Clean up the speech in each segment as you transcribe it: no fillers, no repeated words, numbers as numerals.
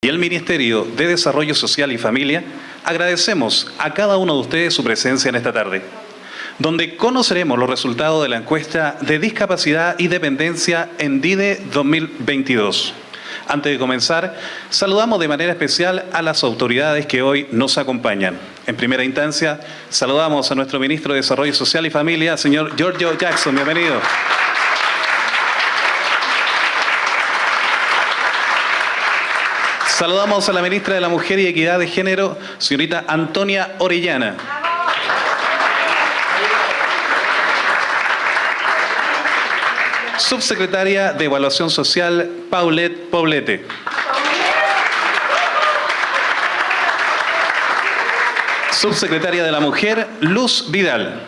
Y el Ministerio de Desarrollo Social y Familia, agradecemos a cada uno de ustedes su presencia en esta tarde, donde conoceremos los resultados de la encuesta de discapacidad y dependencia en DIDE 2022. Antes de comenzar, saludamos de manera especial a las autoridades que hoy nos acompañan. En primera instancia, saludamos a nuestro Ministro de Desarrollo Social y Familia, señor Giorgio Jackson. Bienvenido. Saludamos a la Ministra de la Mujer y Equidad de Género, señorita Antonia Orellana. Subsecretaria de Evaluación Social, Paulette Poblete. Subsecretaria de la Mujer, Luz Vidal.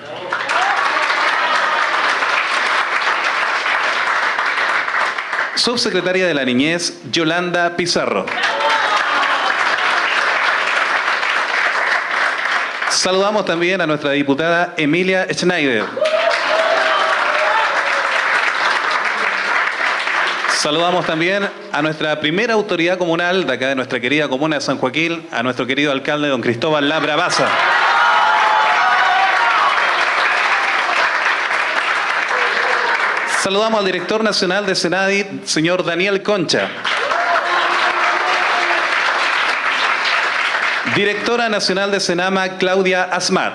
Subsecretaria de la Niñez, Yolanda Pizarro. Saludamos también a nuestra diputada Emilia Schneider. Saludamos también a nuestra primera autoridad comunal de acá de nuestra querida comuna de San Joaquín, a nuestro querido alcalde don Cristóbal Labra Baza. Saludamos al director nacional de Senadi, señor Daniel Concha. Directora nacional de Senama, Claudia Asmat.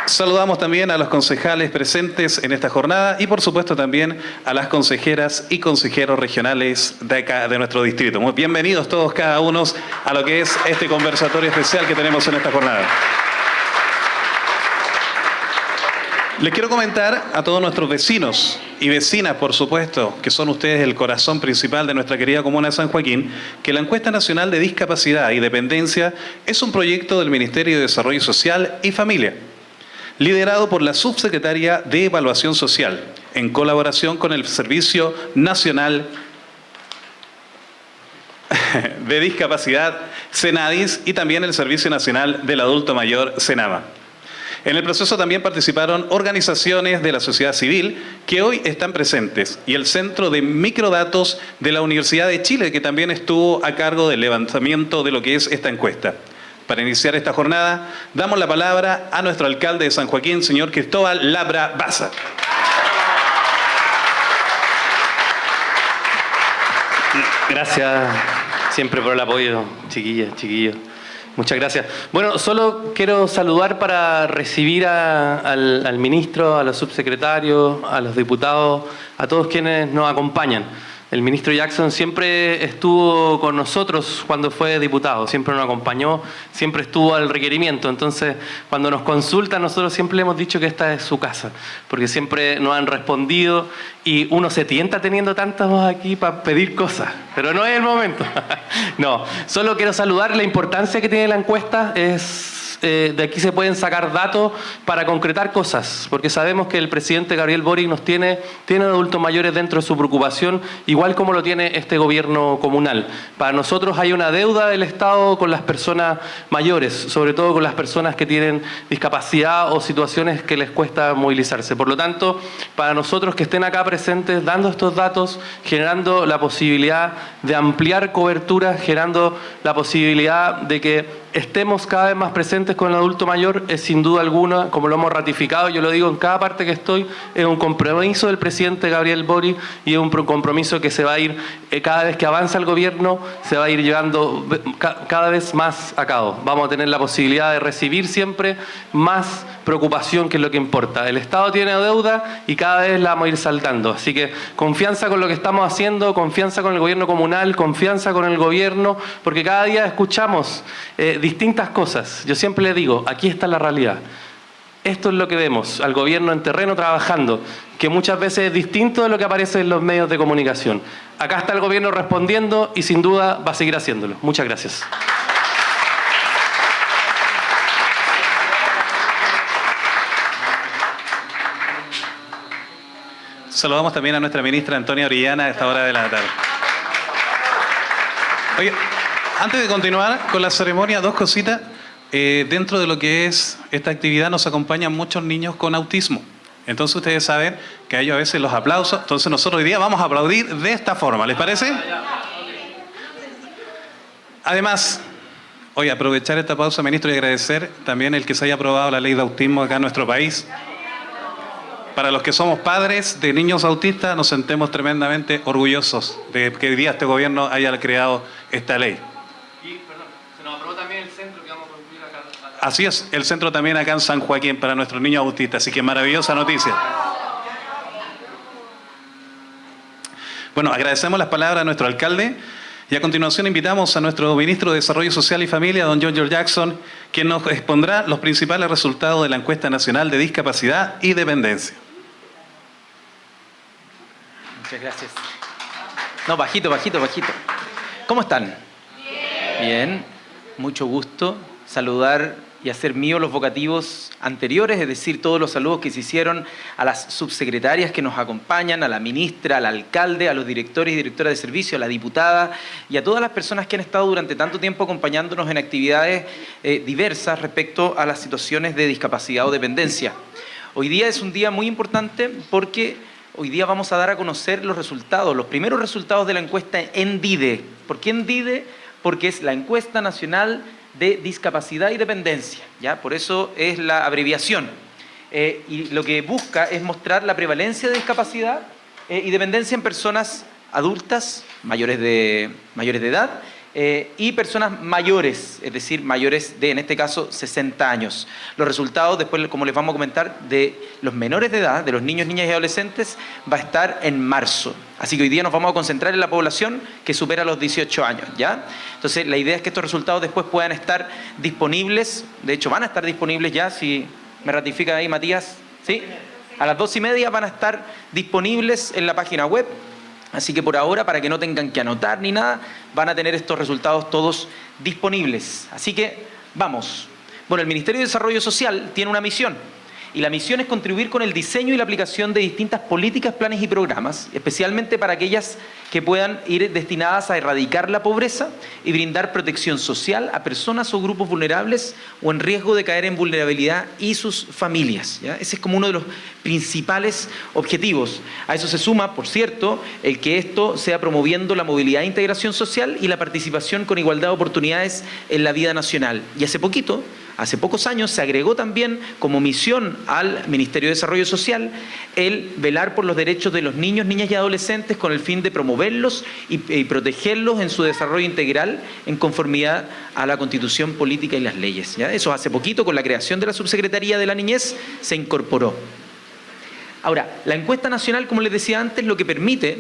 Saludamos también a los concejales presentes en esta jornada y por supuesto también a las consejeras y consejeros regionales de acá de nuestro distrito. Muy bienvenidos todos cada uno a lo que es este conversatorio especial que tenemos en esta jornada. Les quiero comentar a todos nuestros vecinos y vecinas, por supuesto, que son ustedes el corazón principal de nuestra querida comuna de San Joaquín, que la Encuesta Nacional de Discapacidad y Dependencia es un proyecto del Ministerio de Desarrollo Social y Familia, liderado por la Subsecretaría de Evaluación Social, en colaboración con el Servicio Nacional de Discapacidad, Senadis, y también el Servicio Nacional del Adulto Mayor, Senama. En el proceso también participaron organizaciones de la sociedad civil que hoy están presentes y el Centro de Microdatos de la Universidad de Chile, que también estuvo a cargo del levantamiento de lo que es esta encuesta. Para iniciar esta jornada, damos la palabra a nuestro alcalde de San Joaquín, señor Cristóbal Labra Baza. Gracias siempre por el apoyo, chiquillas, chiquillos. Muchas gracias. Bueno, solo quiero saludar para recibir al ministro, a los subsecretarios, a los diputados, a todos quienes nos acompañan. El ministro Jackson siempre estuvo con nosotros cuando fue diputado, siempre nos acompañó, siempre estuvo al requerimiento. Entonces, cuando nos consultan, nosotros siempre le hemos dicho que esta es su casa, porque siempre nos han respondido y uno se tienta teniendo tantas voz aquí para pedir cosas, pero no es el momento. No, solo quiero saludar. La importancia que tiene la encuesta es... de aquí se pueden sacar datos para concretar cosas, porque sabemos que el presidente Gabriel Boric nos tiene adultos mayores dentro de su preocupación, igual como lo tiene este gobierno comunal. Para nosotros hay una deuda del Estado con las personas mayores, sobre todo con las personas que tienen discapacidad o situaciones que les cuesta movilizarse. Por lo tanto, para nosotros que estén acá presentes, dando estos datos, generando la posibilidad de ampliar cobertura, generando la posibilidad de que estemos cada vez más presentes con el adulto mayor, es sin duda alguna, como lo hemos ratificado, yo lo digo en cada parte que estoy, es un compromiso del presidente Gabriel Boric y es un compromiso que se va a ir, cada vez que avanza el gobierno, se va a ir llevando cada vez más a cabo. Vamos a tener la posibilidad de recibir siempre más preocupación, que es lo que importa. El Estado tiene deuda y cada vez la vamos a ir saltando. Así que confianza con lo que estamos haciendo, confianza con el gobierno comunal, confianza con el gobierno, porque cada día escuchamos distintas cosas. Yo siempre le digo, aquí está la realidad. Esto es lo que vemos, al gobierno en terreno trabajando, que muchas veces es distinto de lo que aparece en los medios de comunicación. Acá está el gobierno respondiendo y sin duda va a seguir haciéndolo. Muchas gracias. Saludamos también a nuestra ministra Antonia Orellana a esta hora de la tarde. Oye, antes de continuar con la ceremonia, dos cositas. Dentro de lo que es esta actividad nos acompañan muchos niños con autismo. Entonces ustedes saben que a ellos a veces los aplausos. Entonces nosotros hoy día vamos a aplaudir de esta forma, ¿les parece? Además, hoy aprovechar esta pausa, ministro, y agradecer también el que se haya aprobado la ley de autismo acá en nuestro país. Para los que somos padres de niños autistas, nos sentimos tremendamente orgullosos de que hoy día este gobierno haya creado esta ley. Y, perdón, se nos aprobó también el centro que vamos a construir acá. Así es, el centro también acá en San Joaquín para nuestros niños autistas, así que maravillosa noticia. Bueno, agradecemos las palabras a nuestro alcalde y a continuación invitamos a nuestro ministro de Desarrollo Social y Familia, don John George Jackson, quien nos expondrá los principales resultados de la encuesta nacional de discapacidad y dependencia. Muchas gracias. No, bajito. ¿Cómo están? Bien. Mucho gusto saludar y hacer mío los vocativos anteriores, es decir, todos los saludos que se hicieron a las subsecretarias que nos acompañan, a la ministra, al alcalde, a los directores y directoras de servicio, a la diputada y a todas las personas que han estado durante tanto tiempo acompañándonos en actividades diversas respecto a las situaciones de discapacidad o dependencia. Hoy día es un día muy importante porque hoy día vamos a dar a conocer los resultados, los primeros resultados de la encuesta ENDIDE. ¿Por qué ENDIDE? Porque es la Encuesta Nacional de Discapacidad y Dependencia, ¿ya? Por eso es la abreviación. Y lo que busca es mostrar la prevalencia de discapacidad y dependencia en personas adultas, mayores de edad, y personas mayores, es decir, mayores de, en este caso, 60 años. Los resultados, después, como les vamos a comentar, de los menores de edad, de los niños, niñas y adolescentes, va a estar en marzo. Así que hoy día nos vamos a concentrar en la población que supera los 18 años, ¿ya? Entonces, la idea es que estos resultados después puedan estar disponibles, de hecho, van a estar disponibles ya, si me ratifica ahí Matías, ¿sí? A las 2:30 van a estar disponibles en la página web. Así que por ahora, para que no tengan que anotar ni nada, van a tener estos resultados todos disponibles. Así que, vamos. Bueno, el Ministerio de Desarrollo Social tiene una misión. Y la misión es contribuir con el diseño y la aplicación de distintas políticas, planes y programas, especialmente para aquellas que puedan ir destinadas a erradicar la pobreza y brindar protección social a personas o grupos vulnerables o en riesgo de caer en vulnerabilidad y sus familias, ¿ya? Ese es como uno de los principales objetivos. A eso se suma, por cierto, el que esto sea promoviendo la movilidad e integración social y la participación con igualdad de oportunidades en la vida nacional. Y hace pocos años se agregó también como misión al Ministerio de Desarrollo Social el velar por los derechos de los niños, niñas y adolescentes con el fin de promoverlos y protegerlos en su desarrollo integral en conformidad a la Constitución política y las leyes, ¿ya? Eso hace poquito, con la creación de la Subsecretaría de la Niñez, se incorporó. Ahora, la encuesta nacional, como les decía antes, lo que permite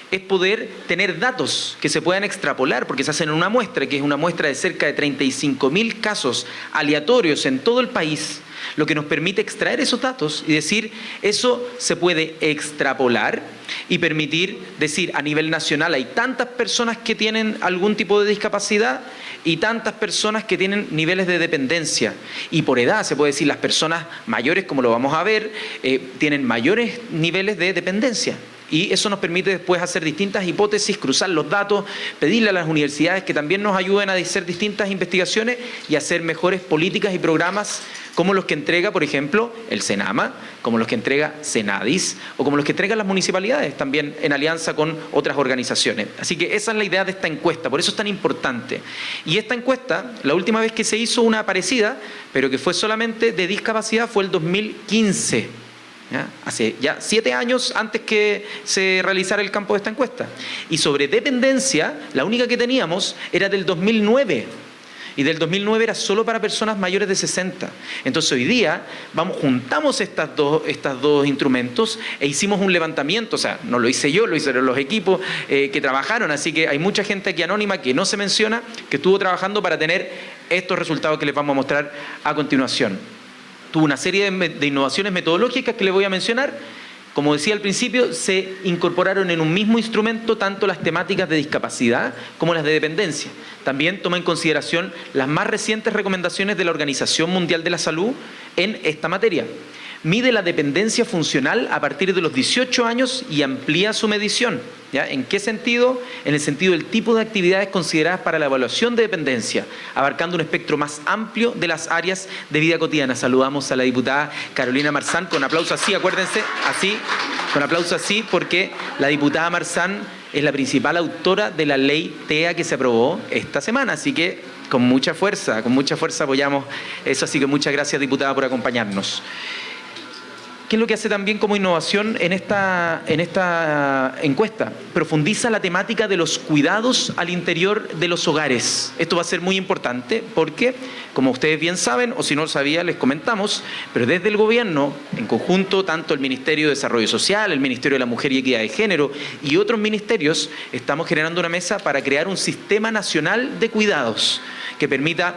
es poder tener datos que se puedan extrapolar, porque se hacen en una muestra, que es una muestra de cerca de 35.000 casos aleatorios en todo el país, lo que nos permite extraer esos datos y decir, eso se puede extrapolar y permitir decir, a nivel nacional hay tantas personas que tienen algún tipo de discapacidad y tantas personas que tienen niveles de dependencia. Y por edad se puede decir, las personas mayores, como lo vamos a ver, tienen mayores niveles de dependencia. Y eso nos permite después hacer distintas hipótesis, cruzar los datos, pedirle a las universidades que también nos ayuden a hacer distintas investigaciones y hacer mejores políticas y programas como los que entrega, por ejemplo, el Senama, como los que entrega Senadis o como los que entregan las municipalidades también en alianza con otras organizaciones. Así que esa es la idea de esta encuesta, por eso es tan importante. Y esta encuesta, la última vez que se hizo una parecida, pero que fue solamente de discapacidad, fue el 2015. ¿Ya? Hace ya 7 años antes que se realizara el campo de esta encuesta. Y sobre dependencia, la única que teníamos era del 2009. Y del 2009 era solo para personas mayores de 60. Entonces hoy día juntamos estos dos instrumentos e hicimos un levantamiento. O sea, no lo hice yo, lo hicieron los equipos que trabajaron. Así que hay mucha gente aquí anónima que no se menciona, que estuvo trabajando para tener estos resultados que les vamos a mostrar a continuación. Tuvo una serie de innovaciones metodológicas que les voy a mencionar. Como decía al principio, se incorporaron en un mismo instrumento tanto las temáticas de discapacidad como las de dependencia. También toma en consideración las más recientes recomendaciones de la Organización Mundial de la Salud en esta materia. Mide la dependencia funcional a partir de los 18 años y amplía su medición, ¿ya? ¿En qué sentido? En el sentido del tipo de actividades consideradas para la evaluación de dependencia, abarcando un espectro más amplio de las áreas de vida cotidiana. Saludamos a la diputada Carolina Marzán con aplauso así, acuérdense, así. Con aplauso así porque la diputada Marzán es la principal autora de la ley TEA que se aprobó esta semana, así que con mucha fuerza apoyamos eso, así que muchas gracias, diputada, por acompañarnos. ¿Qué es lo que hace también como innovación en esta encuesta? Profundiza la temática de los cuidados al interior de los hogares. Esto va a ser muy importante porque, como ustedes bien saben, o si no lo sabía, les comentamos, pero desde el gobierno, en conjunto, tanto el Ministerio de Desarrollo Social, el Ministerio de la Mujer y Equidad de Género y otros ministerios, estamos generando una mesa para crear un sistema nacional de cuidados que permita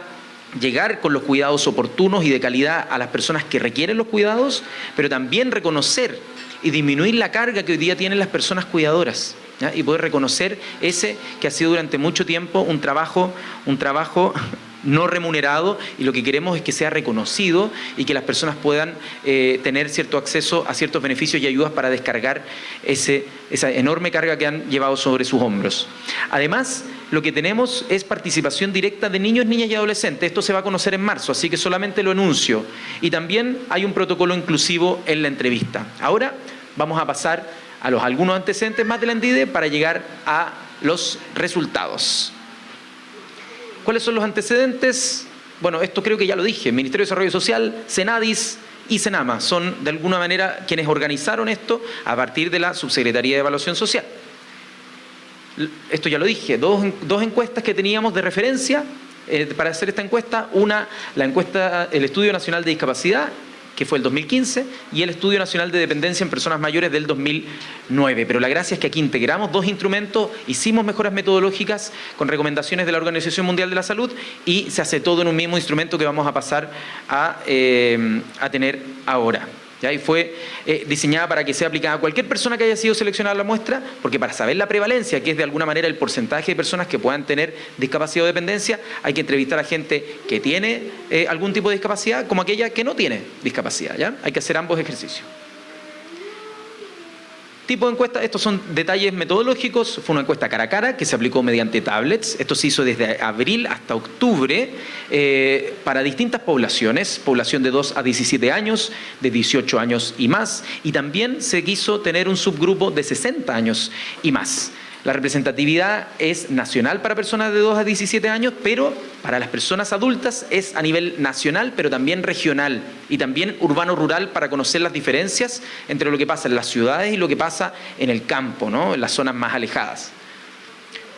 llegar con los cuidados oportunos y de calidad a las personas que requieren los cuidados, pero también reconocer y disminuir la carga que hoy día tienen las personas cuidadoras, ¿ya? Y poder reconocer ese que ha sido durante mucho tiempo un trabajo no remunerado, y lo que queremos es que sea reconocido y que las personas puedan tener cierto acceso a ciertos beneficios y ayudas para descargar esa enorme carga que han llevado sobre sus hombros. Además, lo que tenemos es participación directa de niños, niñas y adolescentes. Esto se va a conocer en marzo, así que solamente lo anuncio. Y también hay un protocolo inclusivo en la entrevista. Ahora vamos a pasar a algunos antecedentes más de la NDIDE para llegar a los resultados. ¿Cuáles son los antecedentes? Bueno, esto creo que ya lo dije. Ministerio de Desarrollo Social, Senadis y Senama son de alguna manera quienes organizaron esto a partir de la Subsecretaría de Evaluación Social. Esto ya lo dije, dos encuestas que teníamos de referencia para hacer esta encuesta. Una, la encuesta, el Estudio Nacional de Discapacidad, que fue el 2015, y el Estudio Nacional de Dependencia en Personas Mayores del 2009. Pero la gracia es que aquí integramos dos instrumentos, hicimos mejoras metodológicas con recomendaciones de la Organización Mundial de la Salud y se hace todo en un mismo instrumento que vamos a pasar a tener ahora. ¿Ya? Y fue diseñada para que sea aplicada a cualquier persona que haya sido seleccionada a la muestra, porque para saber la prevalencia, que es de alguna manera el porcentaje de personas que puedan tener discapacidad o dependencia, hay que entrevistar a gente que tiene algún tipo de discapacidad como aquella que no tiene discapacidad. ¿Ya? Hay que hacer ambos ejercicios. Tipo de encuesta, estos son detalles metodológicos. Fue una encuesta cara a cara que se aplicó mediante tablets. Esto se hizo desde abril hasta octubre para distintas poblaciones, población de 2 a 17 años, de 18 años y más, y también se quiso tener un subgrupo de 60 años y más. La representatividad es nacional para personas de 2 a 17 años, pero para las personas adultas es a nivel nacional, pero también regional y también urbano-rural, para conocer las diferencias entre lo que pasa en las ciudades y lo que pasa en el campo, ¿no? En las zonas más alejadas.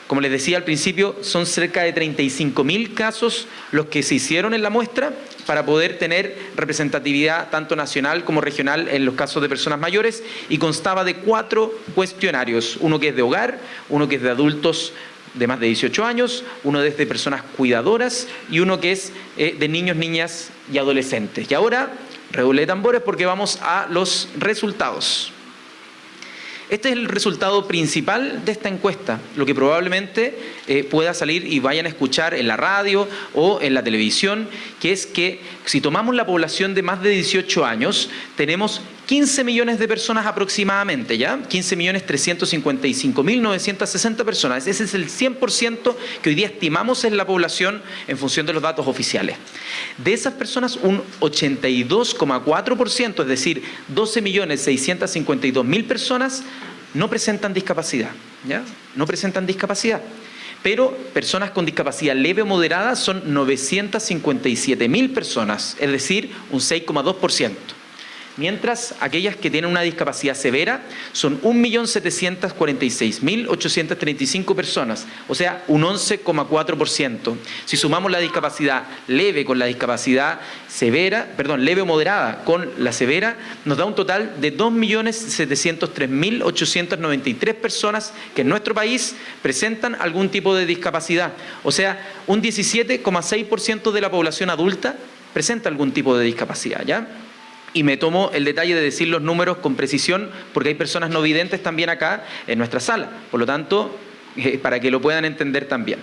Como les decía al principio, son cerca de 35.000 casos los que se hicieron en la muestra para poder tener representatividad tanto nacional como regional en los casos de personas mayores, y constaba de 4 cuestionarios, uno que es de hogar, uno que es de adultos de más de 18 años, uno es de personas cuidadoras y uno que es de niños, niñas y adolescentes. Y ahora, redoble de tambores porque vamos a los resultados. Este es el resultado principal de esta encuesta, lo que probablemente pueda salir y vayan a escuchar en la radio o en la televisión, que es que si tomamos la población de más de 18 años, tenemos 15 millones de personas aproximadamente, ¿ya? 15.355.960 personas. Ese es el 100% que hoy día estimamos en la población en función de los datos oficiales. De esas personas, un 82,4%, es decir, 12.652.000 personas, no presentan discapacidad, ¿ya? No presentan discapacidad. Pero personas con discapacidad leve o moderada son 957.000 personas, es decir, un 6,2%. Mientras aquellas que tienen una discapacidad severa son 1.746.835 personas, o sea, un 11,4%. Si sumamos la discapacidad leve con la discapacidad severa, leve o moderada con la severa, nos da un total de 2.703.893 personas que en nuestro país presentan algún tipo de discapacidad. O sea, un 17,6% de la población adulta presenta algún tipo de discapacidad, ¿ya? Y me tomo el detalle de decir los números con precisión porque hay personas no videntes también acá en nuestra sala. Por lo tanto, para que lo puedan entender también.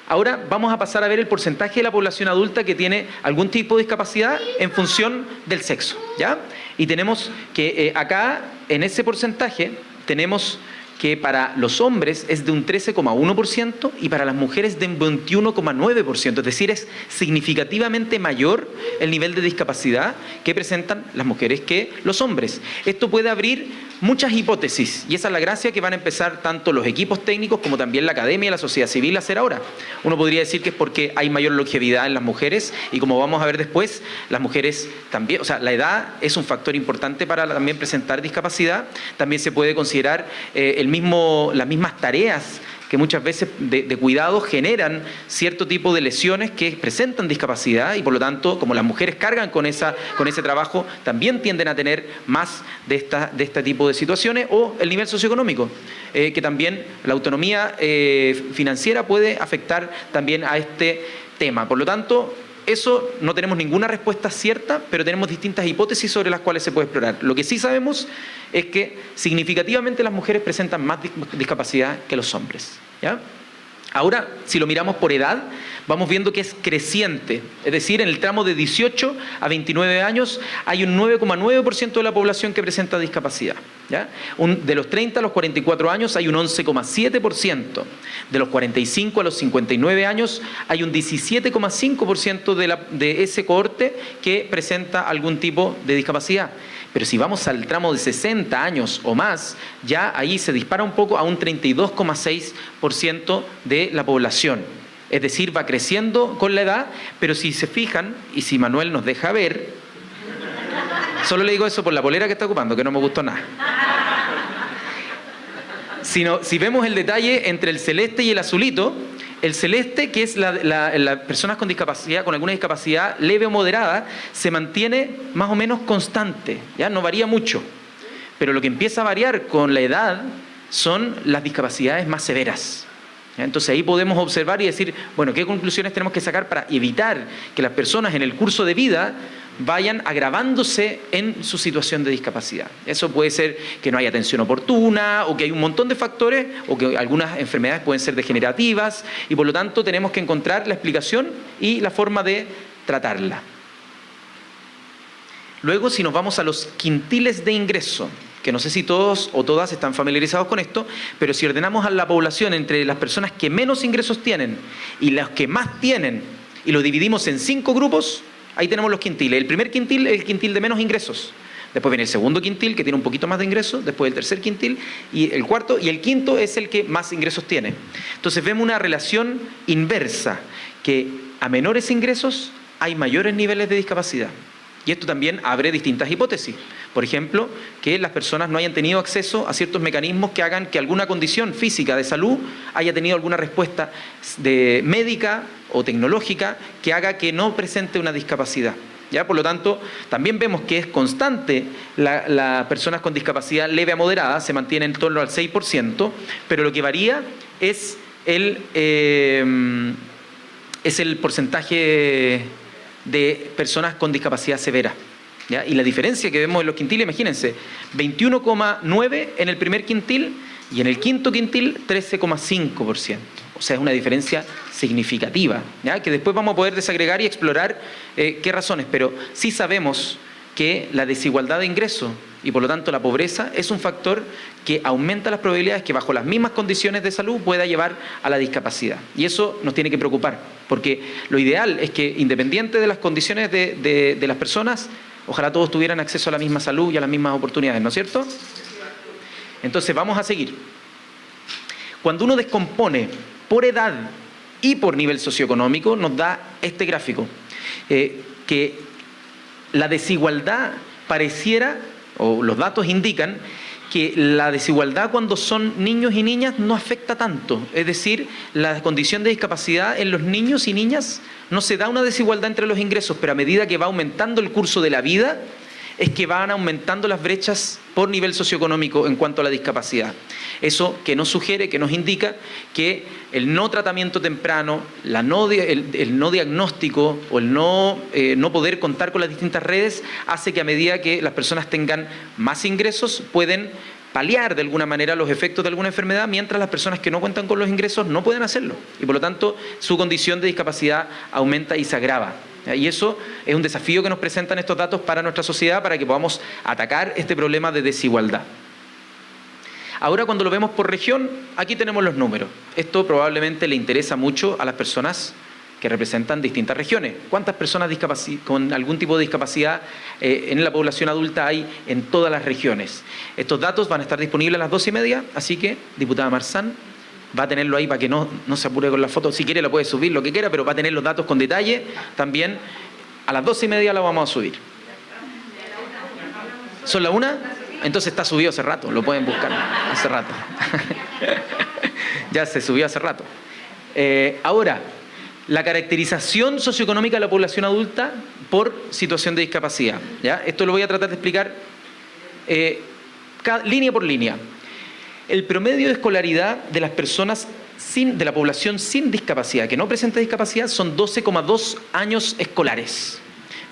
Ahora vamos a pasar a ver el porcentaje de la población adulta que tiene algún tipo de discapacidad en función del sexo, ¿ya? Y tenemos que acá, en ese porcentaje, tenemos que para los hombres es de un 13,1% y para las mujeres de un 21,9%. Es decir, es significativamente mayor el nivel de discapacidad que presentan las mujeres que los hombres. Esto puede abrir muchas hipótesis y esa es la gracia que van a empezar tanto los equipos técnicos como también la academia y la sociedad civil a hacer ahora. Uno podría decir que es porque hay mayor longevidad en las mujeres y como vamos a ver después, las mujeres también, o sea, la edad es un factor importante para también presentar discapacidad. También se puede considerar las mismas tareas que muchas veces de cuidado generan cierto tipo de lesiones que presentan discapacidad y por lo tanto, como las mujeres cargan con ese trabajo, también tienden a tener más de este tipo de situaciones, o el nivel socioeconómico, que también la autonomía financiera puede afectar también a este tema. Por lo tanto, eso no tenemos ninguna respuesta cierta, pero tenemos distintas hipótesis sobre las cuales se puede explorar. Lo que sí sabemos es que significativamente las mujeres presentan más discapacidad que los hombres, ¿ya? Ahora, si lo miramos por edad, vamos viendo que es creciente. Es decir, en el tramo de 18 a 29 años hay un 9,9% de la población que presenta discapacidad, ¿ya? De los 30 a los 44 años hay un 11,7%. De los 45 a los 59 años hay un 17,5% de ese cohorte que presenta algún tipo de discapacidad. Pero si vamos al tramo de 60 años o más, ya ahí se dispara un poco a un 32,6% de la población. Es decir, va creciendo con la edad, pero si se fijan, y si Manuel nos deja ver, solo le digo eso por la polera que está ocupando, que no me gustó nada. Si vemos el detalle entre el celeste y el azulito, el celeste, que es las personas con discapacidad, con alguna discapacidad leve o moderada, se mantiene más o menos constante, ¿ya? No varía mucho. Pero lo que empieza a variar con la edad son las discapacidades más severas, ¿ya? Entonces ahí podemos observar y decir, bueno, ¿qué conclusiones tenemos que sacar para evitar que las personas en el curso de vida vayan agravándose en su situación de discapacidad? Eso puede ser que no haya atención oportuna, o que hay un montón de factores, o que algunas enfermedades pueden ser degenerativas, y por lo tanto tenemos que encontrar la explicación y la forma de tratarla. Luego, si nos vamos a los quintiles de ingreso, que no sé si todos o todas están familiarizados con esto, pero si ordenamos a la población entre las personas que menos ingresos tienen y las que más tienen, y lo dividimos en 5 grupos, ahí tenemos los quintiles. El primer quintil es el quintil de menos ingresos. Después viene el segundo quintil, que tiene un poquito más de ingresos. Después el tercer quintil, y el cuarto. Y el quinto es el que más ingresos tiene. Entonces vemos una relación inversa, que a menores ingresos hay mayores niveles de discapacidad. Y esto también abre distintas hipótesis. Por ejemplo, que las personas no hayan tenido acceso a ciertos mecanismos que hagan que alguna condición física de salud haya tenido alguna respuesta médica o tecnológica que haga que no presente una discapacidad, ¿ya? Por lo tanto, también vemos que es constante las personas con discapacidad leve a moderada, se mantiene en torno al 6%, pero lo que varía es el porcentaje de personas con discapacidad severa, ¿ya? Y la diferencia que vemos en los quintiles, imagínense, 21,9% en el primer quintil y en el quinto quintil 13,5%. O sea, es una diferencia significativa, ¿ya? Que después vamos a poder desagregar y explorar qué razones, pero sí sabemos que la desigualdad de ingresos y por lo tanto la pobreza es un factor que aumenta las probabilidades que bajo las mismas condiciones de salud pueda llevar a la discapacidad. Y eso nos tiene que preocupar, porque lo ideal es que independiente de las condiciones de las personas, ojalá todos tuvieran acceso a la misma salud y a las mismas oportunidades, ¿no es cierto? Entonces vamos a seguir. Cuando uno descompone por edad y por nivel socioeconómico, nos da este gráfico, que la desigualdad pareciera, o los datos indican, que la desigualdad cuando son niños y niñas no afecta tanto. Es decir, la condición de discapacidad en los niños y niñas no se da una desigualdad entre los ingresos, pero a medida que va aumentando el curso de la vida, es que van aumentando las brechas por nivel socioeconómico en cuanto a la discapacidad. Eso que nos sugiere, que nos indica que el no tratamiento temprano, el no diagnóstico o el no poder contar con las distintas redes hace que a medida que las personas tengan más ingresos pueden paliar de alguna manera los efectos de alguna enfermedad, mientras las personas que no cuentan con los ingresos no pueden hacerlo. Y por lo tanto su condición de discapacidad aumenta y se agrava. Y eso es un desafío que nos presentan estos datos para nuestra sociedad, para que podamos atacar este problema de desigualdad. Ahora cuando lo vemos por región, aquí tenemos los números. Esto probablemente le interesa mucho a las personas que representan distintas regiones. ¿Cuántas personas con algún tipo de discapacidad en la población adulta hay en todas las regiones? Estos datos van a estar disponibles a las 12:30, así que, diputada Marzán, va a tenerlo ahí para que no se apure con la foto. Si quiere lo puede subir, lo que quiera, pero va a tener los datos con detalle. También a las 12:30 lo vamos a subir. ¿Son la 1? Entonces está subido hace rato, lo pueden buscar hace rato. Ya se subió hace rato. Ahora, la caracterización socioeconómica de la población adulta por situación de discapacidad. ¿Ya? Esto lo voy a tratar de explicar línea por línea. El promedio de escolaridad de las personas de la población sin discapacidad, que no presenta discapacidad, son 12,2 años escolares.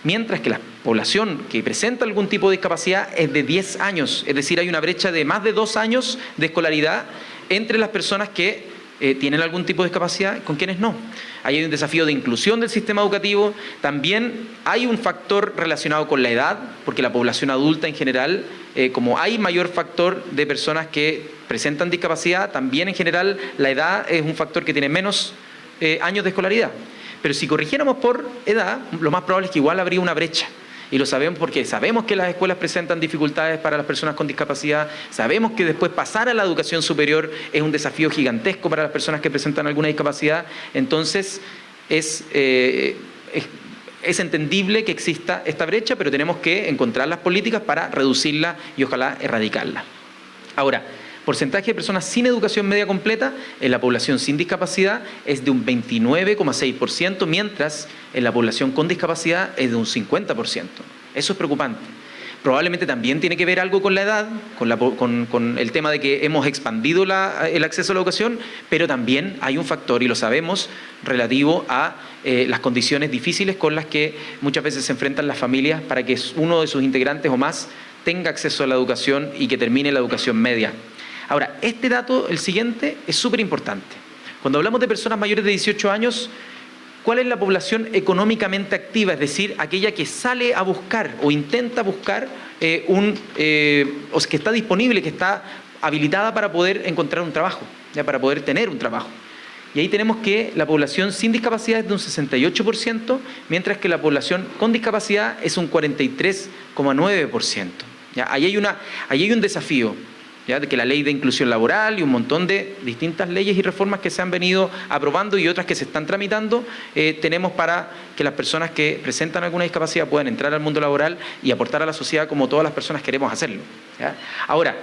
Mientras que la población que presenta algún tipo de discapacidad es de 10 años. Es decir, hay una brecha de más de 2 años de escolaridad entre las personas que tienen algún tipo de discapacidad con quienes no. Ahí hay un desafío de inclusión del sistema educativo. También hay un factor relacionado con la edad, porque la población adulta en general, como hay mayor factor de personas que presentan discapacidad, también en general la edad es un factor que tiene menos años de escolaridad. Pero si corrigiéramos por edad, lo más probable es que igual habría una brecha. Y lo sabemos porque sabemos que las escuelas presentan dificultades para las personas con discapacidad, sabemos que después pasar a la educación superior es un desafío gigantesco para las personas que presentan alguna discapacidad. Entonces, es entendible que exista esta brecha, pero tenemos que encontrar las políticas para reducirla y ojalá erradicarla. Ahora, porcentaje de personas sin educación media completa en la población sin discapacidad es de un 29,6%, mientras en la población con discapacidad es de un 50%. Eso es preocupante. Probablemente también tiene que ver algo con la edad, con el tema de que hemos expandido el acceso a la educación, pero también hay un factor, y lo sabemos, relativo a las condiciones difíciles con las que muchas veces se enfrentan las familias para que uno de sus integrantes o más tenga acceso a la educación y que termine la educación media. Ahora, este dato, el siguiente, es súper importante. Cuando hablamos de personas mayores de 18 años, ¿cuál es la población económicamente activa? Es decir, aquella que sale a buscar o intenta buscar o que está disponible, que está habilitada para poder encontrar un trabajo, ya para poder tener un trabajo. Y ahí tenemos que la población sin discapacidad es de un 68%, mientras que la población con discapacidad es un 43,9%. ¿Ya? Ahí hay un desafío. ¿Ya? De que la ley de inclusión laboral y un montón de distintas leyes y reformas que se han venido aprobando y otras que se están tramitando, tenemos para que las personas que presentan alguna discapacidad puedan entrar al mundo laboral y aportar a la sociedad como todas las personas queremos hacerlo. ¿Ya? Ahora,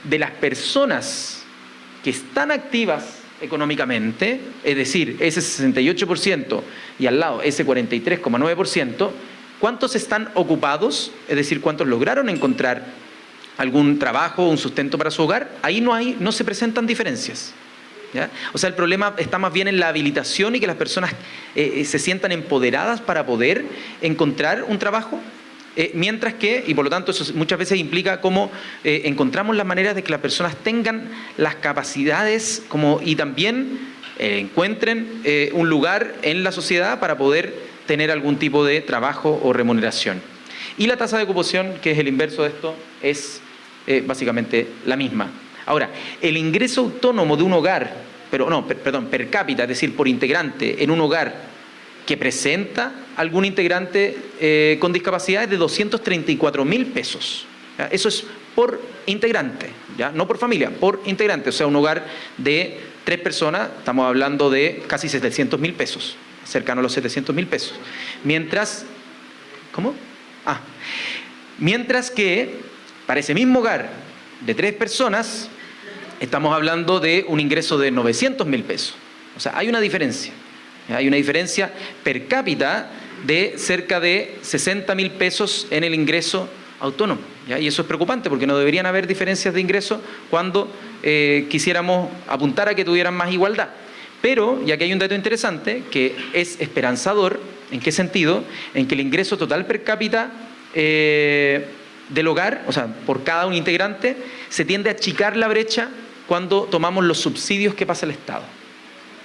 de las personas que están activas económicamente, es decir, ese 68% y al lado ese 43,9%, ¿cuántos están ocupados? Es decir, ¿cuántos lograron encontrar algún trabajo, un sustento para su hogar? Ahí no se presentan diferencias. ¿Ya? O sea, el problema está más bien en la habilitación y que las personas se sientan empoderadas para poder encontrar un trabajo, mientras que, y por lo tanto eso muchas veces implica cómo encontramos las maneras de que las personas tengan las capacidades y también encuentren un lugar en la sociedad para poder tener algún tipo de trabajo o remuneración. Y la tasa de ocupación, que es el inverso de esto, es básicamente la misma. Ahora, el ingreso autónomo de un hogar, per cápita, es decir, por integrante en un hogar que presenta algún integrante con discapacidad es de 234.000 pesos. ¿Ya? Eso es por integrante, ¿ya? No por familia, por integrante. O sea, un hogar de 3 personas, estamos hablando de casi 700.000 pesos, cercano a los 700.000 pesos. Mientras que para ese mismo hogar de 3 personas estamos hablando de un ingreso de 900.000 pesos. O sea, hay una diferencia. Hay una diferencia per cápita de cerca de 60.000 pesos en el ingreso autónomo. ¿Ya? Y eso es preocupante porque no deberían haber diferencias de ingreso cuando quisiéramos apuntar a que tuvieran más igualdad. Pero, y aquí hay un dato interesante que es esperanzador, ¿en qué sentido? En que el ingreso total per cápita del hogar, o sea, por cada un integrante, se tiende a achicar la brecha cuando tomamos los subsidios que pasa el Estado.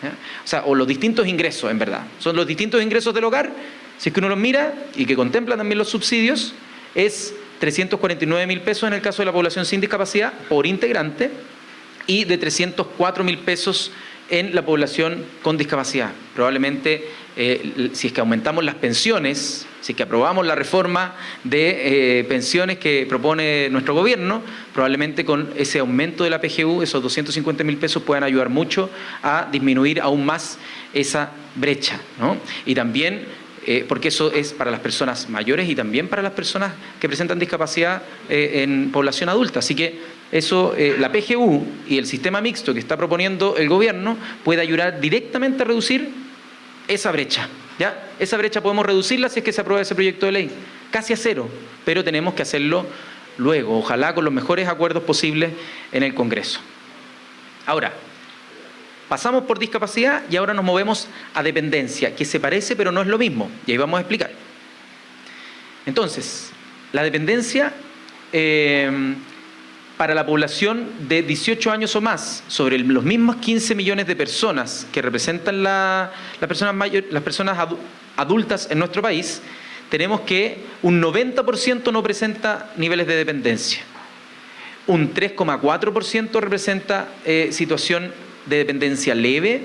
¿Ya? O sea, o los distintos ingresos, en verdad. Son los distintos ingresos del hogar, si es que uno los mira y que contempla también los subsidios, es 349.000 pesos en el caso de la población sin discapacidad por integrante, y de 304.000 pesos en la población con discapacidad. Probablemente, si es que aumentamos las pensiones, si es que aprobamos la reforma de pensiones que propone nuestro gobierno, probablemente con ese aumento de la PGU, esos 250.000 pesos puedan ayudar mucho a disminuir aún más esa brecha, ¿no? Y también, porque eso es para las personas mayores y también para las personas que presentan discapacidad en población adulta. Así que eso, la PGU y el sistema mixto que está proponiendo el gobierno puede ayudar directamente a reducir esa brecha, ¿ya? Esa brecha podemos reducirla si es que se aprueba ese proyecto de ley, casi a cero, pero tenemos que hacerlo luego, ojalá con los mejores acuerdos posibles en el Congreso. Ahora, pasamos por discapacidad y ahora nos movemos a dependencia, que se parece pero no es lo mismo, y ahí vamos a explicar. Entonces, la dependencia para la población de 18 años o más, sobre los mismos 15 millones de personas que representan las personas adultas en nuestro país, tenemos que un 90% no presenta niveles de dependencia, un 3,4% representa situación de dependencia leve,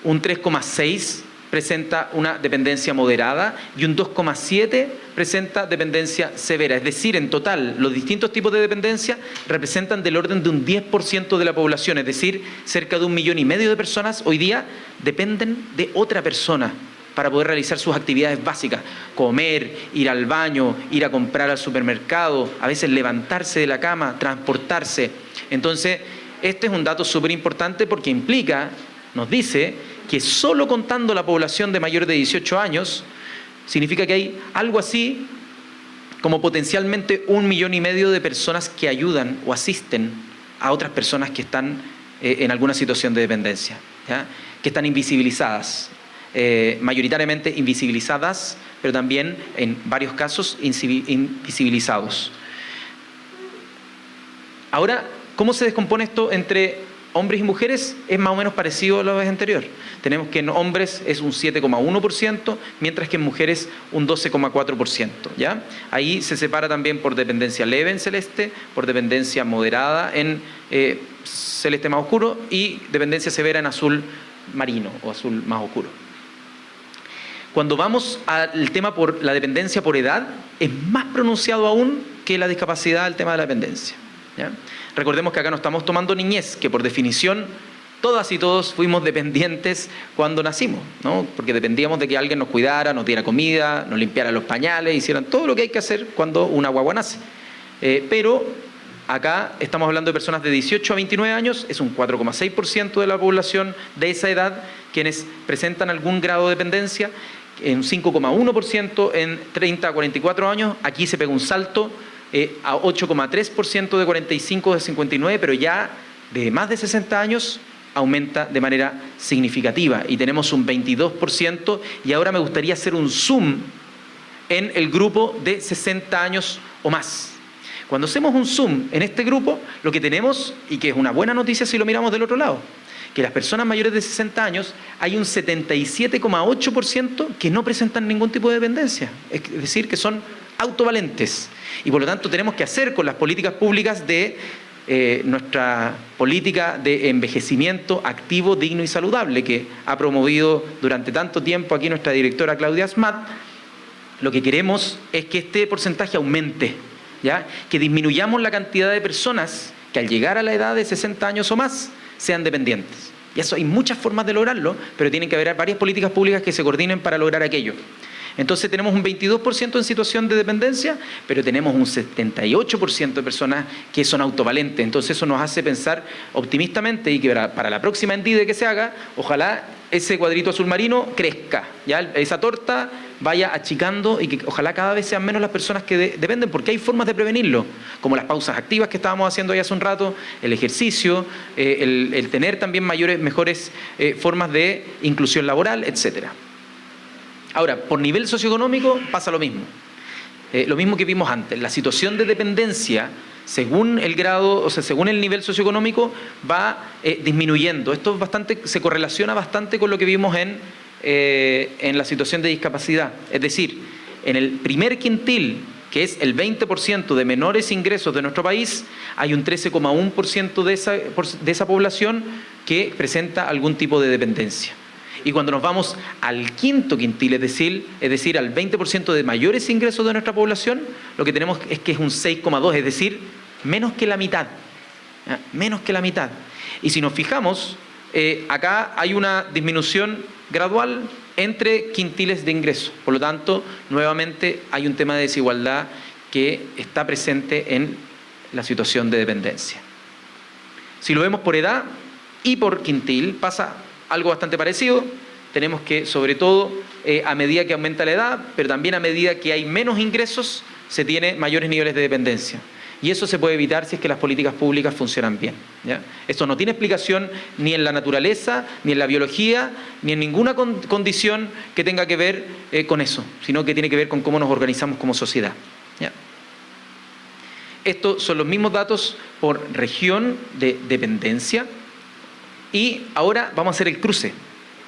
un 3,6% presenta una dependencia moderada y un 2,7% presenta dependencia severa. Es decir, en total, los distintos tipos de dependencia representan del orden de un 10% de la población, es decir, cerca de 1,5 millones de personas hoy día dependen de otra persona para poder realizar sus actividades básicas, comer, ir al baño, ir a comprar al supermercado, a veces levantarse de la cama, transportarse. Entonces, este es un dato súper importante porque implica, nos dice, que solo contando la población de mayores de 18 años, significa que hay algo así como potencialmente 1,5 millones de personas que ayudan o asisten a otras personas que están en alguna situación de dependencia, ¿ya? Que están invisibilizadas, mayoritariamente invisibilizadas, pero también en varios casos invisibilizados. Ahora, ¿cómo se descompone esto entre hombres y mujeres? Es más o menos parecido a la vez anterior. Tenemos que en hombres es un 7,1%, mientras que en mujeres un 12,4%, ¿ya? Ahí se separa también por dependencia leve en celeste, por dependencia moderada en celeste más oscuro y dependencia severa en azul marino o azul más oscuro. Cuando vamos al tema por la dependencia por edad, es más pronunciado aún que la discapacidad el tema de la dependencia, ¿ya? Recordemos que acá no estamos tomando niñez, que por definición todas y todos fuimos dependientes cuando nacimos, ¿no? Porque dependíamos de que alguien nos cuidara, nos diera comida, nos limpiara los pañales, hicieran todo lo que hay que hacer cuando una guagua nace. Pero acá estamos hablando de personas de 18 a 29 años, es un 4,6% de la población de esa edad quienes presentan algún grado de dependencia, un 5,1% en 30 a 44 años, aquí se pega un salto a 8,3% de 45 a 59, pero ya de más de 60 años aumenta de manera significativa y tenemos un 22%, y ahora me gustaría hacer un zoom en el grupo de 60 años o más. Cuando hacemos un zoom en este grupo, lo que tenemos, y que es una buena noticia si lo miramos del otro lado, que las personas mayores de 60 años hay un 77,8% que no presentan ningún tipo de dependencia, es decir, que son autovalentes. Y por lo tanto tenemos que hacer con las políticas públicas de nuestra política de envejecimiento activo, digno y saludable que ha promovido durante tanto tiempo aquí nuestra directora Claudia Asmat. Lo que queremos es que este porcentaje aumente, ¿ya? Que disminuyamos la cantidad de personas que al llegar a la edad de 60 años o más sean dependientes. Y eso hay muchas formas de lograrlo, pero tienen que haber varias políticas públicas que se coordinen para lograr aquello. Entonces tenemos un 22% en situación de dependencia, pero tenemos un 78% de personas que son autovalentes. Entonces eso nos hace pensar optimistamente y que para la próxima ENDIDE que se haga, ojalá ese cuadrito azul marino crezca, ¿ya? Esa torta vaya achicando y que ojalá cada vez sean menos las personas que dependen, porque hay formas de prevenirlo, como las pausas activas que estábamos haciendo ahí hace un rato, el ejercicio, el tener también mejores formas de inclusión laboral, etcétera. Ahora, por nivel socioeconómico pasa lo mismo que vimos antes. La situación de dependencia, según el grado, o sea, según el nivel socioeconómico, va disminuyendo. Esto se correlaciona bastante con lo que vimos en la situación de discapacidad. Es decir, en el primer quintil, que es el 20% de menores ingresos de nuestro país, hay un 13,1% de esa población que presenta algún tipo de dependencia. Y cuando nos vamos al quinto quintil, es decir, al 20% de mayores ingresos de nuestra población, lo que tenemos es que es un 6,2%, es decir, menos que la mitad. ¿Ya? Menos que la mitad. Y si nos fijamos, acá hay una disminución gradual entre quintiles de ingreso. Por lo tanto, nuevamente hay un tema de desigualdad que está presente en la situación de dependencia. Si lo vemos por edad y por quintil, pasa algo bastante parecido. Tenemos que, sobre todo, a medida que aumenta la edad, pero también a medida que hay menos ingresos, se tiene mayores niveles de dependencia. Y eso se puede evitar si es que las políticas públicas funcionan bien, ¿ya? Esto no tiene explicación ni en la naturaleza, ni en la biología, ni en ninguna condición que tenga que ver con eso, sino que tiene que ver con cómo nos organizamos como sociedad, ¿ya? Estos son los mismos datos por región de dependencia. Y ahora vamos a hacer el cruce.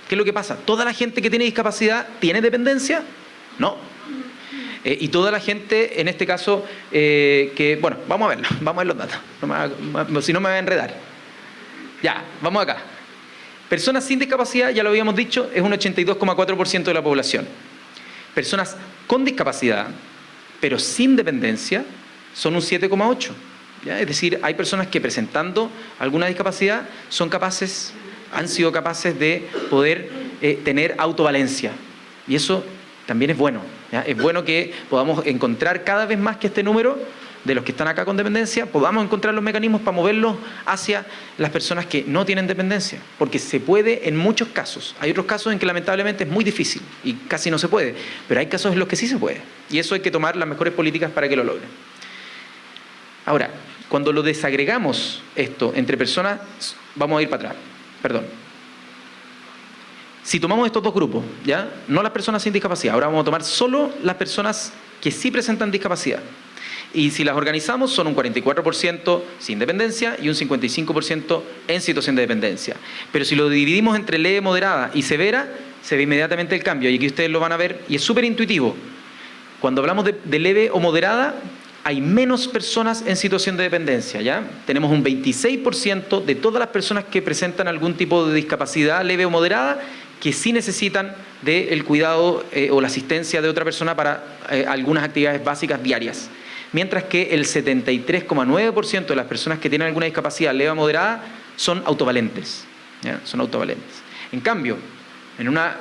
¿Qué es lo que pasa? ¿Toda la gente que tiene discapacidad tiene dependencia? No. Y toda la gente, en este caso, bueno, vamos a verlo, vamos a ver los datos, si no me voy a enredar. Ya, vamos acá. Personas sin discapacidad, ya lo habíamos dicho, es un 82,4% de la población. Personas con discapacidad, pero sin dependencia, son un 7,8%. ¿Ya? Es decir, hay personas que presentando alguna discapacidad han sido capaces de poder tener autovalencia. Y eso también es bueno. ¿Ya? Es bueno que podamos encontrar cada vez más que este número de los que están acá con dependencia, podamos encontrar los mecanismos para moverlos hacia las personas que no tienen dependencia. Porque se puede en muchos casos. Hay otros casos en que lamentablemente es muy difícil y casi no se puede. Pero hay casos en los que sí se puede. Y eso hay que tomar las mejores políticas para que lo logren. Ahora, cuando lo desagregamos esto entre personas, vamos a ir para atrás, perdón. Si tomamos estos dos grupos, ¿ya? No las personas sin discapacidad, ahora vamos a tomar solo las personas que sí presentan discapacidad. Y si las organizamos, son un 44% sin dependencia y un 55% en situación de dependencia. Pero si lo dividimos entre leve, moderada y severa, se ve inmediatamente el cambio. Y aquí ustedes lo van a ver, y es súper intuitivo. Cuando hablamos de leve o moderada, hay menos personas en situación de dependencia, ¿ya? Tenemos un 26% de todas las personas que presentan algún tipo de discapacidad leve o moderada que sí necesitan del cuidado o la asistencia de otra persona para algunas actividades básicas diarias. Mientras que el 73,9% de las personas que tienen alguna discapacidad leve o moderada son autovalentes, ¿ya? Son autovalentes. En cambio,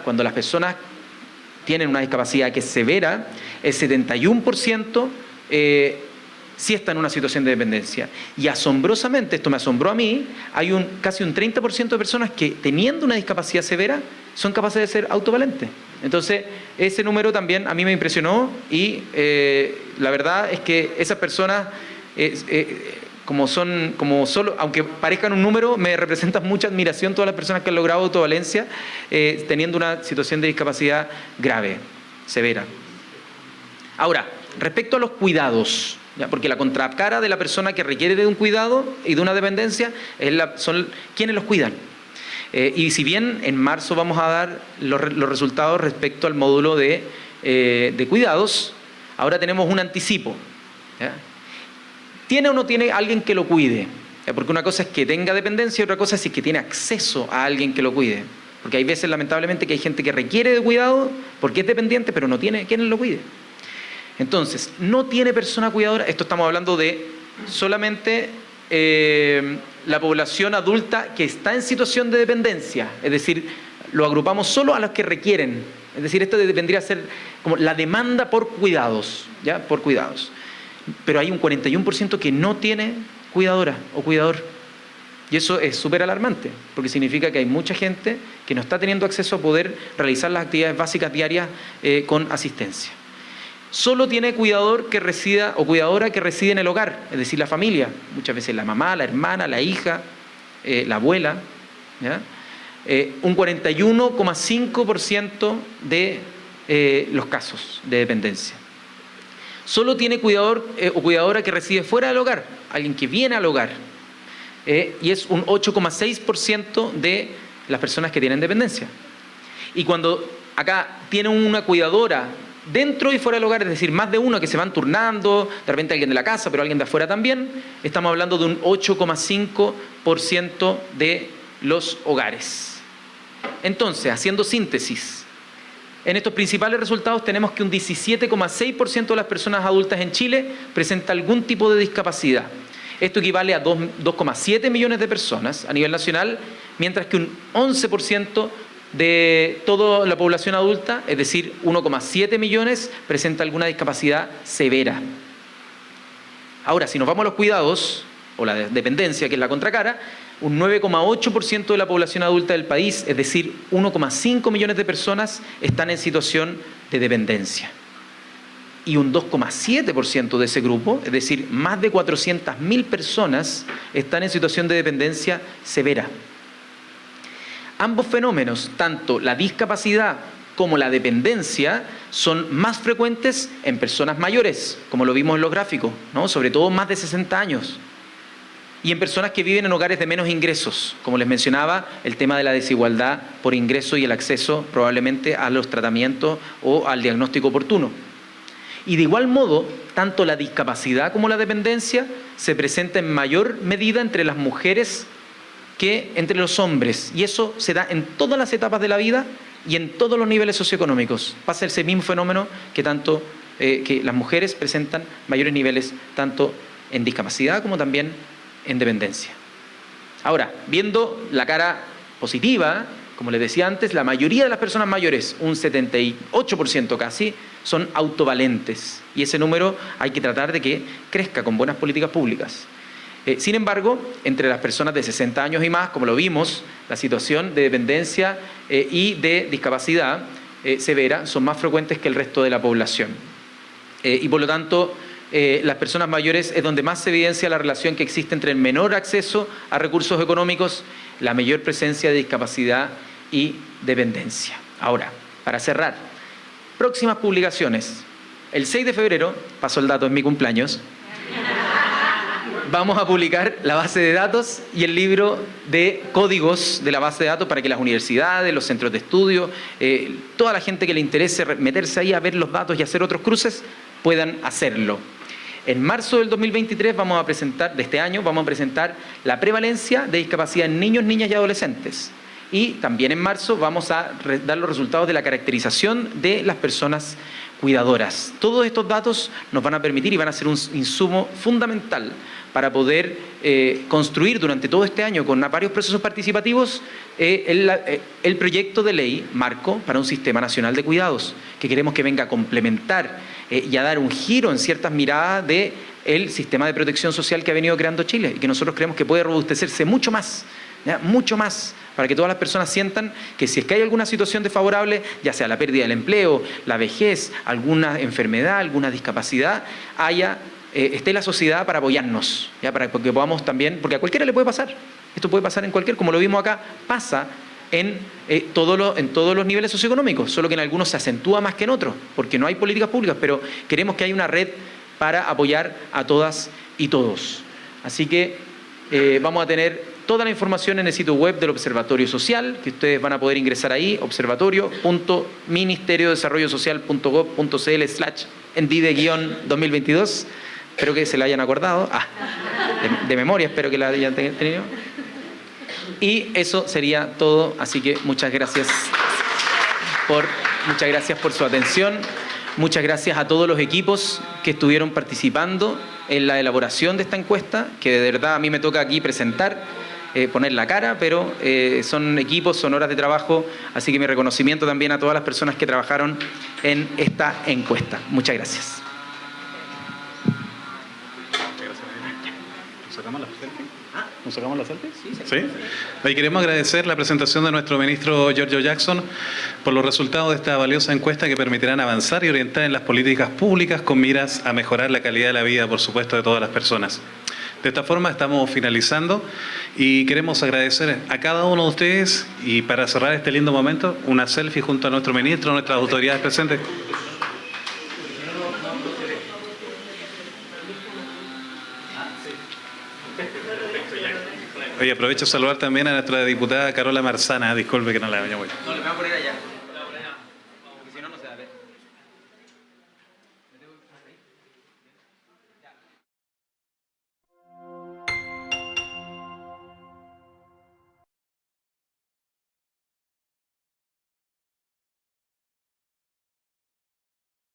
cuando las personas tienen una discapacidad que es severa, el 71% sí está en una situación de dependencia. Y asombrosamente, esto me asombró a mí, hay casi un 30% de personas que teniendo una discapacidad severa son capaces de ser autovalentes. Entonces, ese número también a mí me impresionó y la verdad es que esas personas, aunque parezcan un número, me representan mucha admiración todas las personas que han logrado autovalencia teniendo una situación de discapacidad grave, severa. Ahora, respecto a los cuidados, ¿ya? Porque la contracara de la persona que requiere de un cuidado y de una dependencia son quienes los cuidan. Y si bien en marzo vamos a dar los resultados respecto al módulo de cuidados, ahora tenemos un anticipo, ¿ya? ¿Tiene o no tiene alguien que lo cuide? Porque una cosa es que tenga dependencia y otra cosa es que tiene acceso a alguien que lo cuide. Porque hay veces, lamentablemente, que hay gente que requiere de cuidado porque es dependiente, pero no tiene quien lo cuide. Entonces, no tiene persona cuidadora. Esto estamos hablando de solamente la población adulta que está en situación de dependencia. Es decir, lo agrupamos solo a los que requieren. Es decir, esto vendría a ser como la demanda por cuidados, ¿ya? Por cuidados. Pero hay un 41% que no tiene cuidadora o cuidador. Y eso es súper alarmante, porque significa que hay mucha gente que no está teniendo acceso a poder realizar las actividades básicas diarias con asistencia. Solo tiene cuidador que resida o cuidadora que reside en el hogar, es decir, la familia. Muchas veces la mamá, la hermana, la hija, la abuela, ¿ya? Un 41,5% de los casos de dependencia. Solo tiene cuidador o cuidadora que reside fuera del hogar, alguien que viene al hogar. Y es un 8,6% de las personas que tienen dependencia. Y cuando acá tiene una cuidadora dentro y fuera del hogar, es decir, más de uno que se van turnando, de repente alguien de la casa, pero alguien de afuera también, estamos hablando de un 8,5% de los hogares. Entonces, haciendo síntesis, en estos principales resultados tenemos que un 17,6% de las personas adultas en Chile presenta algún tipo de discapacidad. Esto equivale a 2,7 millones de personas a nivel nacional, mientras que un 11% de toda la población adulta, es decir, 1,7 millones, presenta alguna discapacidad severa. Ahora, si nos vamos a los cuidados, o la dependencia, que es la contracara, un 9,8% de la población adulta del país, es decir, 1,5 millones de personas, están en situación de dependencia. Y un 2,7% de ese grupo, es decir, más de 400.000 personas, están en situación de dependencia severa. Ambos fenómenos, tanto la discapacidad como la dependencia, son más frecuentes en personas mayores, como lo vimos en los gráficos, ¿no? Sobre todo más de 60 años. Y en personas que viven en hogares de menos ingresos, como les mencionaba, el tema de la desigualdad por ingreso y el acceso probablemente a los tratamientos o al diagnóstico oportuno. Y de igual modo, tanto la discapacidad como la dependencia se presenta en mayor medida entre las mujeres que entre los hombres. Y eso se da en todas las etapas de la vida y en todos los niveles socioeconómicos. Pasa ese mismo fenómeno que las mujeres presentan mayores niveles tanto en discapacidad como también en dependencia. Ahora, viendo la cara positiva, como les decía antes, la mayoría de las personas mayores, un 78% casi, son autovalentes. Y ese número hay que tratar de que crezca con buenas políticas públicas. Sin embargo, entre las personas de 60 años y más, como lo vimos, la situación de dependencia y de discapacidad severa son más frecuentes que el resto de la población. Y por lo tanto, las personas mayores es donde más se evidencia la relación que existe entre el menor acceso a recursos económicos, la mayor presencia de discapacidad y dependencia. Ahora, para cerrar, próximas publicaciones. El 6 de febrero, pasó el dato, es mi cumpleaños, vamos a publicar la base de datos y el libro de códigos de la base de datos para que las universidades, los centros de estudio, toda la gente que le interese meterse ahí a ver los datos y hacer otros cruces, puedan hacerlo. En marzo del 2023 de este año, vamos a presentar la prevalencia de discapacidad en niños, niñas y adolescentes. Y también en marzo vamos a dar los resultados de la caracterización de las personas cuidadoras. Todos estos datos nos van a permitir y van a ser un insumo fundamental para poder construir durante todo este año con varios procesos participativos el proyecto de ley marco para un sistema nacional de cuidados, que queremos que venga a complementar y a dar un giro en ciertas miradas del sistema de protección social que ha venido creando Chile y que nosotros creemos que puede robustecerse mucho más, ¿ya? Mucho más, para que todas las personas sientan que si es que hay alguna situación desfavorable, ya sea la pérdida del empleo, la vejez, alguna enfermedad, alguna discapacidad, esté la sociedad para apoyarnos, ¿ya? Porque podamos también, porque a cualquiera le puede pasar, esto puede pasar en cualquier, como lo vimos acá, pasa en todos los niveles socioeconómicos, solo que en algunos se acentúa más que en otros, porque no hay políticas públicas, pero queremos que haya una red para apoyar a todas y todos. Así que vamos a tener toda la información en el sitio web del Observatorio Social, que ustedes van a poder ingresar ahí, observatorio.ministeriodesarrollosocial.gov.cl/endide-2022. Espero que se la hayan acordado. De memoria espero que la hayan tenido. Y eso sería todo, así que muchas gracias por su atención. Muchas gracias a todos los equipos que estuvieron participando en la elaboración de esta encuesta, que de verdad a mí me toca aquí presentar, poner la cara, pero son equipos, son horas de trabajo, así que mi reconocimiento también a todas las personas que trabajaron en esta encuesta. Muchas gracias. ¿Nos sacamos la selfie? Sí. Hoy queremos agradecer la presentación de nuestro ministro Giorgio Jackson por los resultados de esta valiosa encuesta que permitirán avanzar y orientar en las políticas públicas con miras a mejorar la calidad de la vida, por supuesto, de todas las personas. De esta forma estamos finalizando y queremos agradecer a cada uno de ustedes y para cerrar este lindo momento, una selfie junto a nuestro ministro, a nuestras autoridades presentes. Oye, aprovecho a saludar también a nuestra diputada Carola Marzana. Disculpe que no la vaya muy bien. No, le voy a poner allá.